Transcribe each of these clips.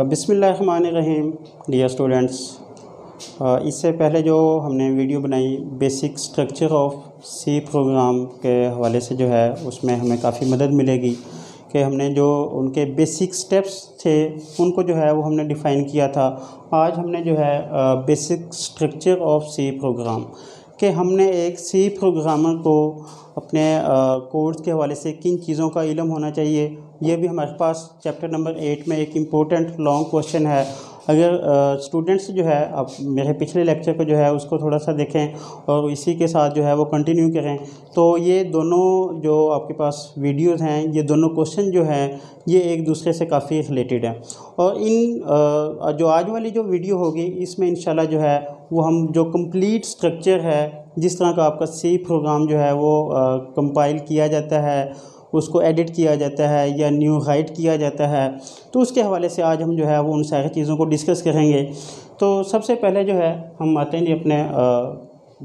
बिस्मिल्लाहिर्रहमानिर्रहीम dear students. इससे पहले जो हमने वीडियो बनाई basic structure of C program के हवाले से जो है उसमें हमें काफ़ी मदद मिलेगी कि हमने जो उनके बेसिक स्टेप्स थे उनको जो है वो हमने डिफ़ाइन किया था। आज हमने जो है basic structure of C program कि हमने एक सी प्रोग्रामर को अपने कोर्स के हवाले से किन चीज़ों का इल्म होना चाहिए, ये भी हमारे पास चैप्टर नंबर 8 में एक इम्पोर्टेंट लॉन्ग क्वेश्चन है। अगर स्टूडेंट्स जो है अब मेरे पिछले लेक्चर को जो है उसको थोड़ा सा देखें और इसी के साथ जो है वो कंटिन्यू करें तो ये दोनों जो आपके पास वीडियोज़ हैं, ये दोनों क्वेश्चन जो हैं ये एक दूसरे से काफ़ी रिलेटेड हैं। और इन जो आज वाली जो वीडियो होगी इसमें इंशाल्लाह जो है वो हम जो कंप्लीट स्ट्रक्चर है, जिस तरह का आपका सी प्रोग्राम जो है वो कंपाइल किया जाता है, उसको एडिट किया जाता है या न्यू राइट किया जाता है, तो उसके हवाले से आज हम जो है वो उन सारी चीज़ों को डिस्कस करेंगे। तो सबसे पहले जो है हम आते हैं अपने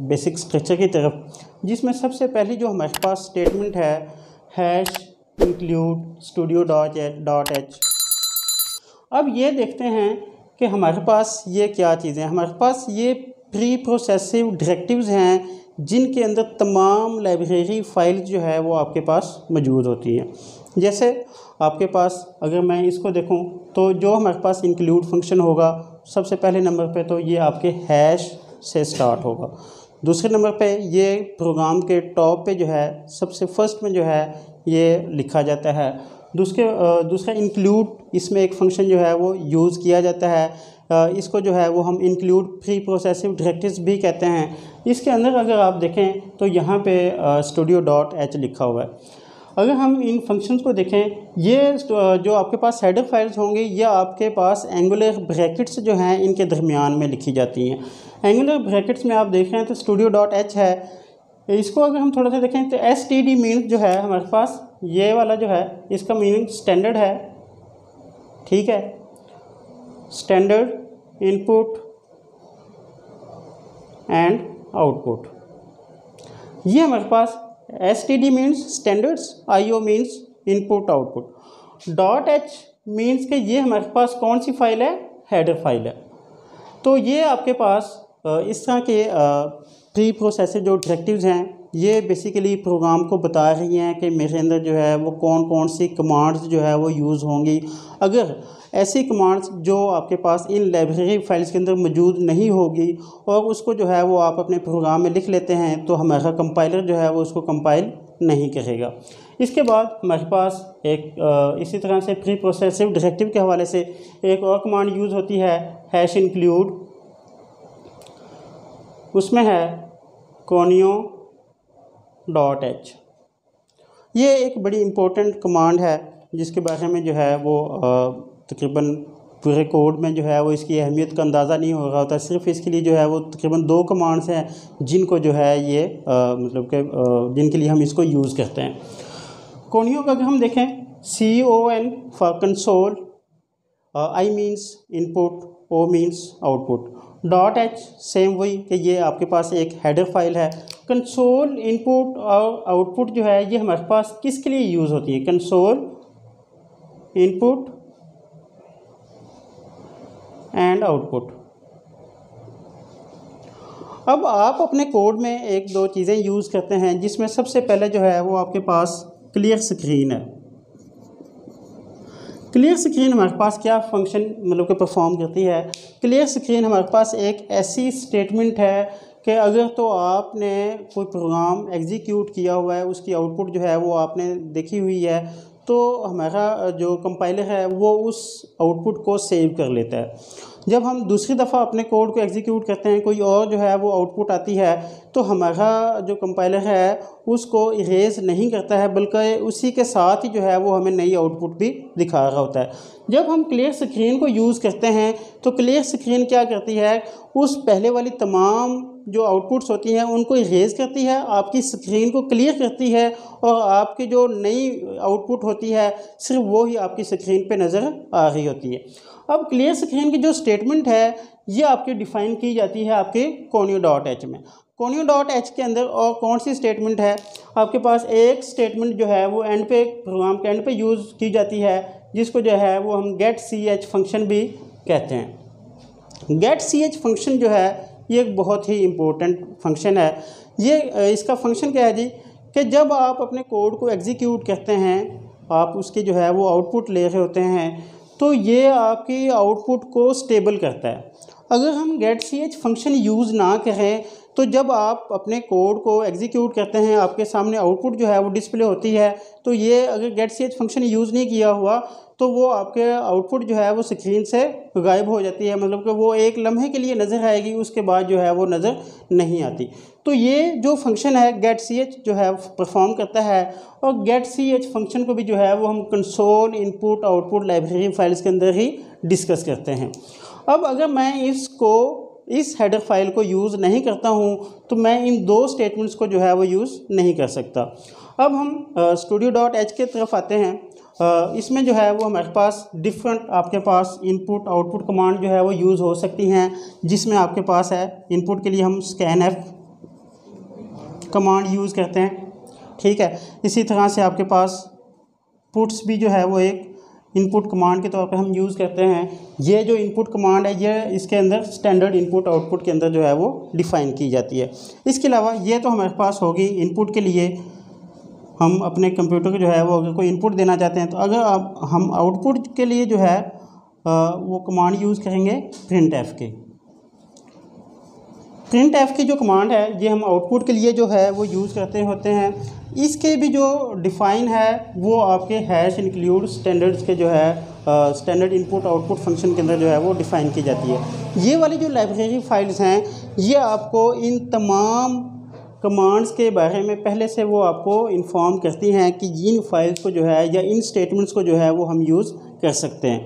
बेसिक स्ट्रक्चर की तरफ, जिसमें सबसे पहले जो हमारे पास स्टेटमेंट है hash include studio dot H. अब ये देखते हैं कि हमारे पास ये क्या चीज़ें हैं। हमारे पास ये प्री प्रोसेसिव डायरेक्टिव्स हैं जिनके अंदर तमाम लाइब्रेरी फाइल्स जो है वो आपके पास मौजूद होती हैं। जैसे आपके पास अगर मैं इसको देखूं तो जो हमारे पास इंक्लूड फंक्शन होगा सबसे पहले नंबर पे तो ये आपके हैश से स्टार्ट होगा। दूसरे नंबर पे ये प्रोग्राम के टॉप पे जो है सबसे फर्स्ट में जो है ये लिखा जाता है। दूसरा इंक्लूड, इसमें एक फंक्शन जो है वो यूज़ किया जाता है। इसको जो है वो हम इंक्लूड प्री प्रोसेसिव डायरेक्टिव्स भी कहते हैं। इसके अंदर अगर आप देखें तो यहाँ पे स्टूडियो डॉट एच लिखा हुआ है। अगर हम इन फंक्शंस को देखें, ये जो आपके पास हेडर फाइल्स होंगे ये आपके पास एंगुलर ब्रैकेट्स जो हैं इनके दरमियान में लिखी जाती हैं। एंगुलर ब्रैकेट्स में आप देख रहे हैं तो स्टूडियो डॉट एच है। इसको अगर हम थोड़ा सा देखें तो एस टी डी मीन्स जो है हमारे पास ये वाला जो है इसका मीनिंग स्टैंडर्ड है, ठीक है, स्टैंडर्ड इनपुट एंड आउटपुट। ये हमारे पास S T D means standards, I O means input output, dot H means कि ये हमारे पास कौन सी फाइल है, हेडर फाइल है। तो ये आपके पास इस तरह के प्री प्रोसेसिव जो डायरेक्टिव्स हैं ये बेसिकली प्रोग्राम को बता रही हैं कि मेरे अंदर जो है वो कौन कौन सी कमांड्स जो है वो यूज़ होंगी। अगर ऐसी कमांड्स जो आपके पास इन लाइब्रेरी फाइल्स के अंदर मौजूद नहीं होगी और उसको जो है वो आप अपने प्रोग्राम में लिख लेते हैं तो हमारा कंपाइलर जो है वो उसको कंपाइल नहीं करेगा। इसके बाद हमारे पास एक इसी तरह से प्री प्रोसेसिव डायरेक्टिव के हवाले से एक और कमांड यूज़ होती है हैश इंक्लूड। उसमें है कोनियो डॉट एच। ये एक बड़ी इम्पोर्टेंट कमांड है जिसके बारे में जो है वो तकरीबन पूरे कोड में जो है वो इसकी अहमियत का अंदाज़ा नहीं हो रहा होता। सिर्फ इसके लिए जो है वो तकरीबन 2 कमांड्स हैं जिनको जो है ये मतलब कि जिनके लिए हम इसको यूज़ करते हैं। कोनियो का अगर हम देखें CON for console, I means input, O means output, dot H same वही कि ये आपके पास एक हेडर फाइल है। कंसोल इनपुट और आउटपुट जो है ये हमारे पास किसके लिए यूज़ होती है, कंसोल इनपुट एंड आउटपुट। अब आप अपने कोड में एक दो चीज़ें यूज़ करते हैं जिसमें सबसे पहले जो है वो आपके पास क्लियर स्क्रीन है। क्लियर स्क्रीन हमारे पास क्या फंक्शन मतलब कि परफॉर्म करती है। क्लियर स्क्रीन हमारे पास एक ऐसी स्टेटमेंट है कि अगर तो आपने कोई प्रोग्राम एग्जीक्यूट किया हुआ है, उसकी आउटपुट जो है वो आपने देखी हुई है, तो हमारा जो कंपाइलर है वो उस आउटपुट को सेव कर लेता है। जब हम दूसरी दफ़ा अपने कोड को एग्जीक्यूट करते हैं, कोई और जो है वो आउटपुट आती है तो हमारा जो कंपाइलर है उसको इरेज नहीं करता है, बल्कि उसी के साथ ही जो है वो हमें नई आउटपुट भी दिखा रहा होता है। जब हम क्लियर स्क्रीन को यूज़ करते हैं तो क्लियर स्क्रीन क्या करती है, उस पहले वाली तमाम जो आउटपुट्स होती हैं उनको इरेज करती है, आपकी स्क्रीन को क्लियर करती है और आपकी जो नई आउटपुट होती है सिर्फ वो ही आपकी स्क्रीन पे नज़र आ रही होती है। अब क्लियर स्क्रीन की जो स्टेटमेंट है ये आपकी डिफ़ाइन की जाती है आपके कोनियो डॉट एच में। कोनियो डॉट एच के अंदर और कौन सी स्टेटमेंट है, आपके पास एक स्टेटमेंट जो है वो एंड पे, प्रोग्राम के एंड पे यूज़ की जाती है जिसको जो है वो हम गेट सी एच फंक्शन भी कहते हैं। गेट सी एच फंक्शन जो है ये एक बहुत ही इम्पोर्टेंट फंक्शन है। ये इसका फंक्शन क्या है जी, कि जब आप अपने कोड को एग्जीक्यूट करते हैं, आप उसके जो है वो आउटपुट ले रहे होते हैं, तो ये आपकी आउटपुट को स्टेबल करता है। अगर हम get C H function use ना करें तो जब आप अपने कोड को एग्जीक्यूट करते हैं, आपके सामने आउटपुट जो है वो डिस्प्ले होती है, तो ये अगर get C H function use नहीं किया हुआ तो वो आपके आउटपुट जो है वो स्क्रीन से गायब हो जाती है, मतलब कि वो एक लम्हे के लिए नज़र आएगी, उसके बाद जो है वो नज़र नहीं आती। तो ये जो फंक्शन है गेट सी एच जो है परफॉर्म करता है। और गेट सी एच फंक्शन को भी जो है वो हम console input output library files के अंदर ही डिस्कस करते हैं। अब अगर मैं इस हेडर फाइल को यूज़ नहीं करता हूँ तो मैं इन दो स्टेटमेंट्स को जो है वो यूज़ नहीं कर सकता। अब हम studio.h के तरफ आते हैं। इसमें जो है वो हमारे पास डिफरेंट आपके पास इनपुट आउटपुट कमांड जो है वो यूज़ हो सकती हैं, जिसमें आपके पास है इनपुट के लिए हम scanf कमांड यूज़ करते हैं, ठीक है। इसी तरह से आपके पास पुट्स भी जो है वो एक इनपुट कमांड के तौर पे हम यूज़ करते हैं। ये जो इनपुट कमांड है ये इसके अंदर स्टैंडर्ड इनपुट आउटपुट के अंदर जो है वो डिफ़ाइन की जाती है। इसके अलावा ये तो हमारे पास होगी इनपुट के लिए, हम अपने कंप्यूटर को जो है वो अगर कोई इनपुट देना चाहते हैं तो अगर हम आउटपुट के लिए जो है वो कमांड यूज़ करेंगे प्रिंट एफ की जो कमांड है ये हम आउटपुट के लिए जो है वो यूज़ करते होते हैं। इसके भी जो डिफ़ाइन है वो आपके हैश इंक्लूड स्टैंडर्ड्स के जो है स्टैंडर्ड इनपुट आउटपुट फंक्शन के अंदर जो है वो डिफ़ाइन की जाती है। ये वाली जो लाइब्रेरी फाइल्स हैं ये आपको इन तमाम कमांड्स के बारे में पहले से वो आपको इन्फॉर्म करती हैं कि इन फाइल्स को जो है या इन स्टेटमेंट्स को जो है वो हम यूज़ कर सकते हैं।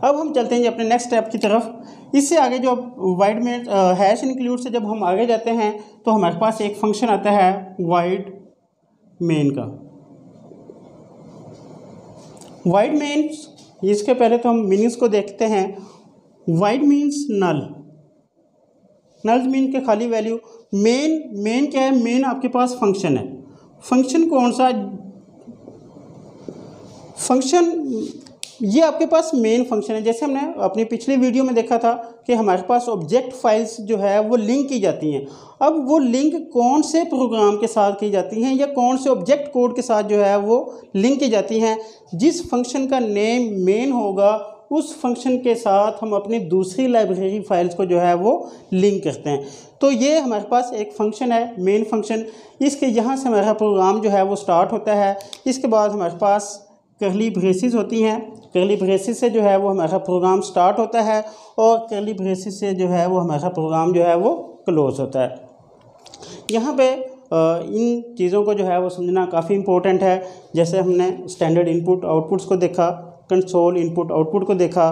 अब हम चलते हैं जी अपने नेक्स्ट स्टेप की तरफ। इससे आगे जो वाइड में हैश इंक्लूड से जब हम आगे जाते हैं तो हमारे पास एक फंक्शन आता है वाइड मेन का। वाइड मेन, इसके पहले तो हम मीनिंग्स को देखते हैं। वाइड मीन्स नल, नल मीन के खाली वैल्यू। मेन क्या है, मेन आपके पास फंक्शन है। फंक्शन कौन सा फंक्शन, ये आपके पास मेन फंक्शन है। जैसे हमने अपनी पिछली वीडियो में देखा था कि हमारे पास ऑब्जेक्ट फाइल्स जो है वो लिंक की जाती हैं। अब वो लिंक कौन से प्रोग्राम के साथ की जाती हैं या कौन से ऑब्जेक्ट कोड के साथ जो है वो लिंक की जाती हैं, जिस फंक्शन का नेम मेन होगा उस फंक्शन के साथ हम अपनी दूसरी लाइब्रेरी फाइल्स को जो है वो लिंक करते हैं। तो ये हमारे पास एक फंक्शन है मेन फंक्शन। इसके यहाँ से हमारा प्रोग्राम जो है वो स्टार्ट होता है। इसके बाद हमारे पास कर्ली ब्रेसेस होती हैं। कर्ली ब्रेसेस से जो है वो हमारा प्रोग्राम स्टार्ट होता है और कर्ली ब्रेसेस से जो है वो हमारा प्रोग्राम जो है वो क्लोज होता है। यहाँ पे इन चीज़ों को जो है वो समझना काफ़ी इम्पोर्टेंट है। जैसे हमने स्टैंडर्ड इनपुट आउटपुट्स को देखा, कंसोल इनपुट आउटपुट को देखा,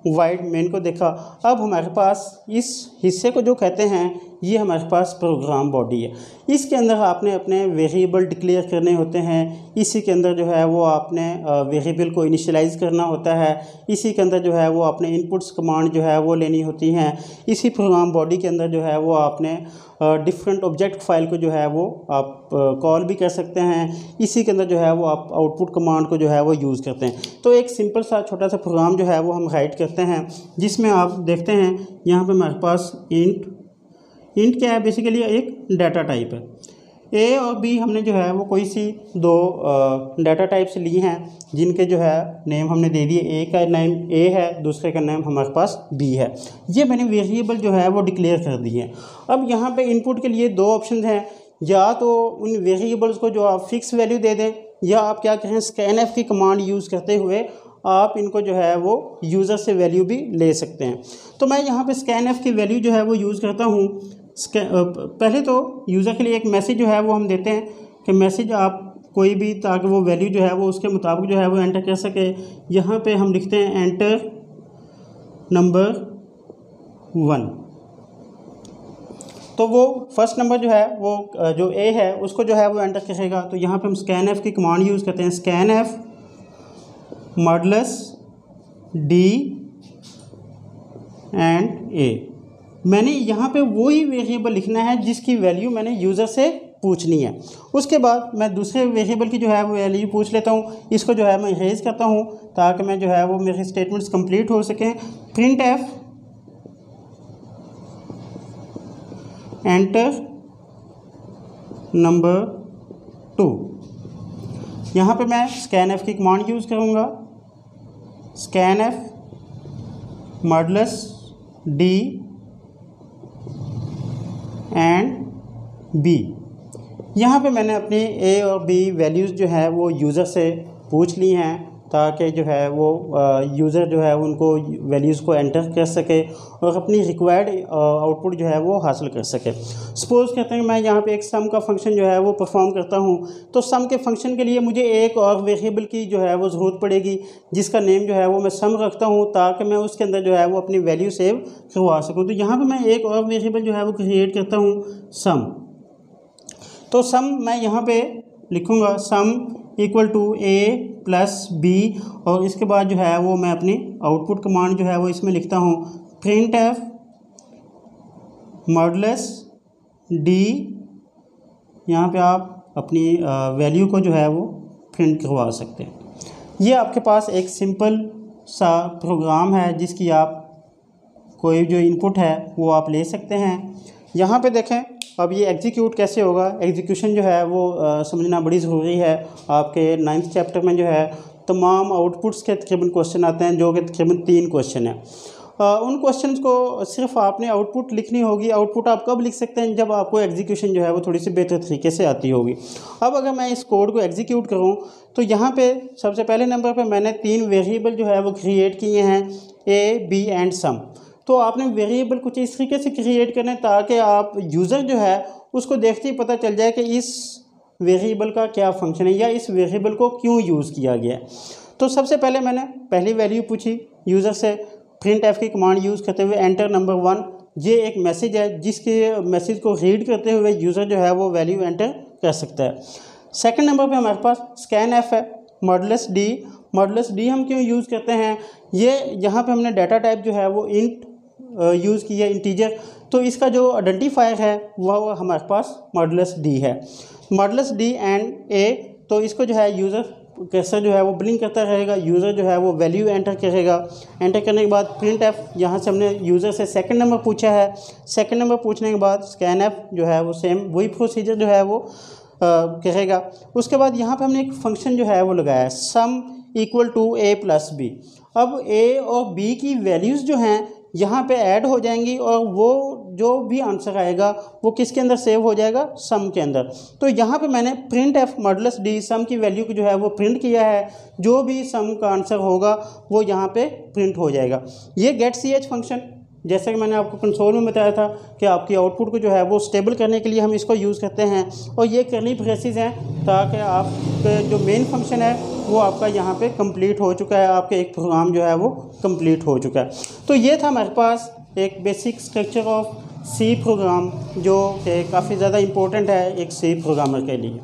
वाइड मेन को देखा। अब हमारे पास इस हिस्से को जो कहते हैं ये हमारे पास प्रोग्राम बॉडी है। इसके अंदर आपने अपने वेरिएबल डिक्लेयर करने होते हैं। इसी के अंदर जो है वो आपने वेरिएबल को इनिशियलाइज़ करना होता है। इसी के अंदर जो है वो आपने इनपुट्स कमांड जो है वो लेनी होती हैं। इसी प्रोग्राम बॉडी के अंदर जो है वो आपने डिफरेंट ऑब्जेक्ट फाइल को जो है वो आप कॉल भी कर सकते हैं। इसी के अंदर जो है वो आप आउटपुट कमांड को जो है वो यूज़ करते हैं। तो एक सिंपल सा छोटा सा प्रोग्राम जो है वो हम राइट करते हैं, जिसमें आप देखते हैं यहाँ पे हमारे पास इंट क्या है, बेसिकली एक डाटा टाइप है। ए और बी हमने जो है वो कोई सी दो डाटा टाइप से ली हैं, जिनके जो है नेम हमने दे दिए। ए का नेम ए है, दूसरे का नेम हमारे पास बी है। ये मैंने वेरिएबल जो है वो डिक्लेयर कर दिए हैं। अब यहाँ पे इनपुट के लिए दो ऑप्शन हैं, या तो उन वेरिएबल्स को जो आप फिक्स वैल्यू दे दें, या आप क्या करें स्कैनएफ की कमांड यूज़ करते हुए आप इनको जो है वो यूज़र से वैल्यू भी ले सकते हैं। तो मैं यहाँ पे स्कैनएफ की वैल्यू जो है वो यूज़ करता हूँ। पहले तो यूज़र के लिए एक मैसेज जो है वो हम देते हैं कि मैसेज आप कोई भी, ताकि वो वैल्यू जो है वो उसके मुताबिक जो है वो एंटर कर सके। यहाँ पे हम लिखते हैं एंटर नंबर 1। तो वो फर्स्ट नंबर जो है वो जो ए है उसको जो है वो एंटर करेगा। तो यहाँ पे हम स्कैनएफ की कमांड यूज़ करते हैं, स्कैनएफ मॉडुलस डी एंड ए। मैंने यहाँ पे वही वेरिएबल लिखना है जिसकी वैल्यू मैंने यूज़र से पूछनी है। उसके बाद मैं दूसरे वेरिएबल की जो है वो वैल्यू पूछ लेता हूँ, इसको जो है मैं इरेज करता हूँ ताकि मैं जो है वो मेरे स्टेटमेंट्स कंप्लीट हो सकें। प्रिंट एफ एंटर नंबर 2, यहाँ पे मैं स्कैन एफ की कमांड यूज़ करूँगा। Scan F modulus D and B. यहाँ पे मैंने अपनी ए और बी वैल्यूज़ जो है वो यूज़र से पूछ ली हैं ताकि जो है वो यूज़र जो है उनको वैल्यूज़ को एंटर कर सके और अपनी रिक्वायर्ड आउटपुट जो है वो हासिल कर सके। सपोज़ करते हैं मैं यहाँ पे एक सम का फंक्शन जो है वो परफॉर्म करता हूँ, तो सम के फंक्शन के लिए मुझे एक और वेरिएबल की जो है वो ज़रूरत पड़ेगी जिसका नेम जो है वो मैं सम रखता हूँ ताकि मैं उसके अंदर जो है वो अपनी वैल्यू सेव करवा सकूँ। तो यहाँ पर मैं एक और वेरिएबल जो है वो क्रिएट करता हूँ सम। तो सम मैं यहाँ पे लिखूँगा sum equal to A plus B और इसके बाद जो है वो मैं अपनी आउटपुट कमांड जो है वो इसमें लिखता हूँ प्रिंट एफ मॉडुलस डी। यहाँ पे आप अपनी वैल्यू को जो है वो प्रिंट करवा सकते हैं। ये आपके पास एक सिंपल सा प्रोग्राम है जिसकी आप कोई जो इनपुट है वो आप ले सकते हैं। यहाँ पे देखें अब ये एग्जीक्यूट कैसे होगा। एग्जीक्यूशन जो है वो समझना बड़ी ज़रूरी है। आपके 9th चैप्टर में जो है तमाम आउटपुट्स के तकरीबन क्वेश्चन आते हैं जो कि तकरीबन 3 क्वेश्चन हैं। उन क्वेश्चंस को सिर्फ आपने आउटपुट लिखनी होगी। आउटपुट आप कब लिख सकते हैं, जब आपको एग्जीक्यूशन जो है वो थोड़ी सी बेहतर तरीके से आती होगी। अब अगर मैं इस कोड को एग्जीक्यूट करूँ तो यहाँ पे सबसे पहले नंबर पे मैंने 3 वेरिएबल जो है वो क्रिएट किए हैं ए बी एंड सम। तो आपने वेरिएबल कुछ इस तरीके से क्रिएट करना है ताकि आप यूज़र जो है उसको देखते ही पता चल जाए कि इस वेरिएबल का क्या फंक्शन है या इस वेरिएबल को क्यों यूज़ किया गया है। तो सबसे पहले मैंने पहली वैल्यू पूछी यूज़र से, प्रिंट एफ की कमांड यूज़ करते हुए एंटर नंबर 1। ये एक मैसेज है जिसके मैसेज को रीड करते हुए यूज़र जो है वो वैल्यू एंटर कर सकता है। सेकंड नंबर पे हमारे पास स्कैन एफ है मॉडुलस डी। मॉडुलस डी हम क्यों यूज़ करते हैं, ये यहाँ पे हमने डाटा टाइप जो है वो इंट यूज़ किया इंटीजर, तो इसका जो आइडेंटिफायर है वह हमारे पास मॉडुलस डी है। मॉडुलस डी एंड ए, तो इसको जो है यूज़र कैसे जो है वो ब्लिंक करता रहेगा। यूज़र जो है वो वैल्यू एंटर करेगा। एंटर करने के बाद प्रिंट एफ, यहाँ से हमने यूज़र से सेकंड नंबर पूछा है। सेकंड नंबर पूछने के बाद स्कैन एफ जो है वो सेम वही प्रोसीजर जो है वो करेगा। उसके बाद यहाँ पे हमने एक फंक्शन जो है वो लगाया है sum equal to A plus B. अब ए और बी की वैल्यूज़ जो हैं यहाँ पे ऐड हो जाएंगी और वो जो भी आंसर आएगा वो किसके अंदर सेव हो जाएगा, सम के अंदर। तो यहाँ पे मैंने प्रिंट एफ मॉडुलस डी सम की वैल्यू को जो है वो प्रिंट किया है। जो भी सम का आंसर होगा वो यहाँ पे प्रिंट हो जाएगा। ये गेट सी एच फंक्शन, जैसा कि मैंने आपको कंसोल में बताया था कि आपकी आउटपुट को जो है वो स्टेबल करने के लिए हम इसको यूज़ करते हैं। और ये कर्ली ब्रेसेस हैं ताकि आपका जो मेन फंक्शन है वो आपका यहाँ पे कंप्लीट हो चुका है, आपके एक प्रोग्राम जो है वो कंप्लीट हो चुका है। तो ये था हमारे पास एक basic structure of C program जो कि काफ़ी ज़्यादा इम्पोर्टेंट है एक सी प्रोग्रामर के लिए।